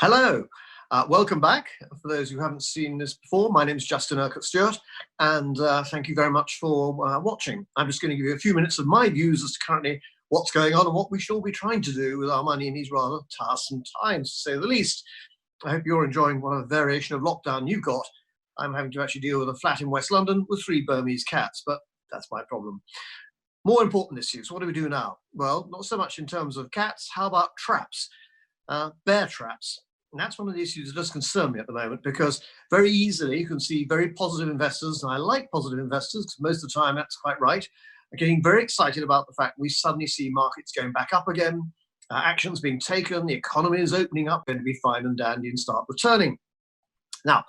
Hello, welcome back. For those who haven't seen this before, my name is Justin Urquhart Stewart, and thank you very much for watching. I'm just going to give you a few minutes of my views as to currently what's going on and what we should be trying to do with our money in these rather tiresome times, to say the least. I hope you're enjoying what a variation of lockdown you've got. I'm having to actually deal with a flat in West London with 3 Burmese cats, but that's my problem. More important issues, what do we do now? Well, not so much in terms of cats, how about traps? Bear traps. And that's one of the issues that does concern me at the moment, because very easily you can see very positive investors, and I like positive investors because most of the time that's quite right, are getting very excited about the fact we suddenly see markets going back up again, actions being taken, the economy is opening up, going to be fine and dandy and start returning. Now,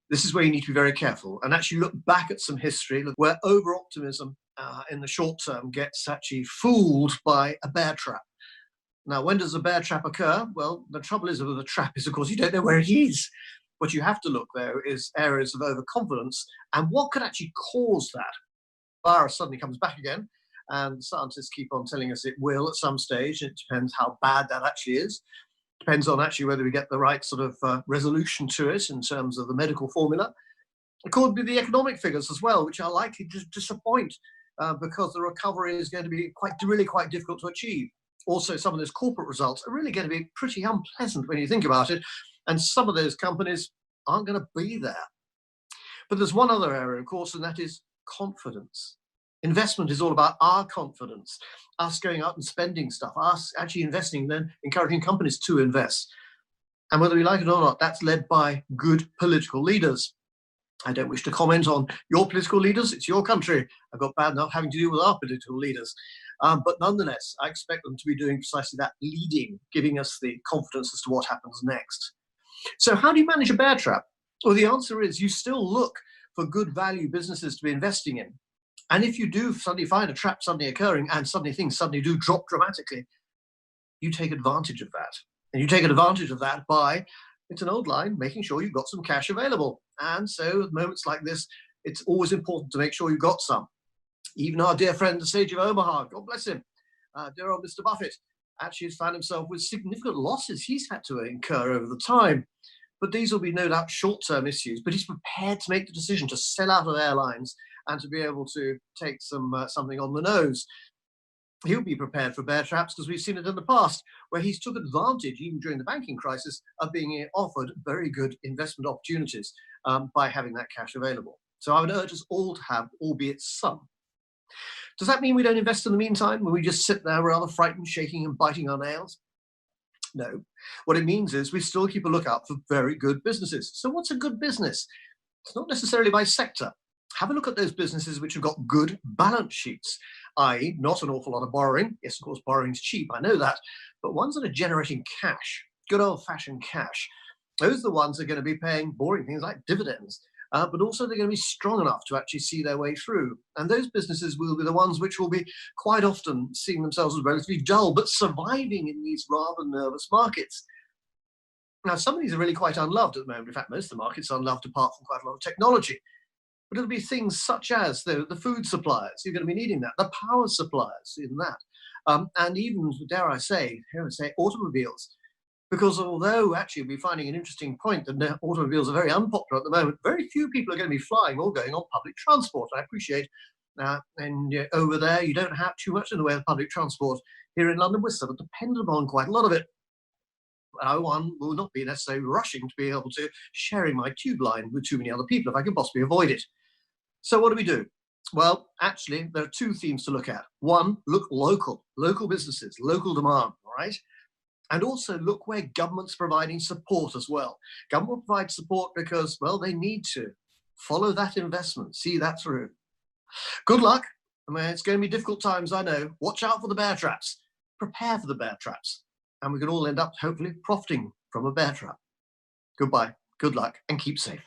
this is where you need to be very careful and actually look back at some history where over-optimism in the short term gets actually fooled by a bear trap. Now, when does a bear trap occur? Well, the trouble is with the trap is, of course, you don't know where it is. What you have to look, though, is areas of overconfidence and what could actually cause that. Virus suddenly comes back again, and scientists keep on telling us it will at some stage. It depends how bad that actually is. Depends on actually whether we get the right sort of resolution to it in terms of the medical formula. It could be the economic figures as well, which are likely to disappoint because the recovery is going to be really quite difficult to achieve. Also, some of those corporate results are really going to be pretty unpleasant when you think about it, and some of those companies aren't going to be there. But there's one other area, of course, and that is confidence. Investment is all about our confidence, us going out and spending stuff, us actually investing, then encouraging companies to invest. And whether we like it or not, that's led by good political leaders. I don't wish to comment on your political leaders. It's your country. I've got bad enough having to deal with our political leaders. But nonetheless, I expect them to be doing precisely that, leading, giving us the confidence as to what happens next. So how do you manage a bear trap? Well, the answer is you still look for good value businesses to be investing in. And if you do suddenly find a trap suddenly occurring and suddenly things suddenly do drop dramatically, you take advantage of that. And you take advantage of that by, it's an old line, making sure you've got some cash available. And so at moments like this, it's always important to make sure you've got some. Even our dear friend, the Sage of Omaha, God bless him, dear old Mr. Buffett, actually has found himself with significant losses he's had to incur over the time. But these will be no doubt short-term issues, but he's prepared to make the decision to sell out of airlines and to be able to take something on the nose. He'll be prepared for bear traps because we've seen it in the past, where he's took advantage, even during the banking crisis, of being offered very good investment opportunities by having that cash available. So I would urge us all to have, albeit some. Does that mean we don't invest in the meantime, when we just sit there rather frightened, shaking and biting our nails? No. What it means is we still keep a lookout for very good businesses. So what's a good business? It's not necessarily by sector. Have a look at those businesses which have got good balance sheets, i.e. not an awful lot of borrowing. Yes, of course, borrowing's cheap, I know that, but ones that are generating cash, good old-fashioned cash. Those are the ones that are going to be paying boring things like dividends. But also they're going to be strong enough to actually see their way through. And those businesses will be the ones which will be quite often seeing themselves as relatively dull, but surviving in these rather nervous markets. Now, some of these are really quite unloved at the moment. In fact, most of the market's unloved apart from quite a lot of technology. But it'll be things such as the food suppliers. You're going to be needing that. The power suppliers in that. And even, dare I say, automobiles. Because although actually we're finding an interesting point that automobiles are very unpopular at the moment, very few people are going to be flying or going on public transport. I appreciate and over there you don't have too much in the way of public transport. Here in London, we're sort of dependent on quite a lot of it. One will not be necessarily rushing to be able to sharing my tube line with too many other people if I can possibly avoid it. So what do we do? Well, actually, there are 2 themes to look at. One, look local businesses, local demand, all right? And also look where government's providing support as well. Government provides support because, well, they need to. Follow that investment, see that through. Good luck. I mean, it's going to be difficult times, I know. Watch out for the bear traps. Prepare for the bear traps. And we can all end up, hopefully, profiting from a bear trap. Goodbye, good luck, and keep safe.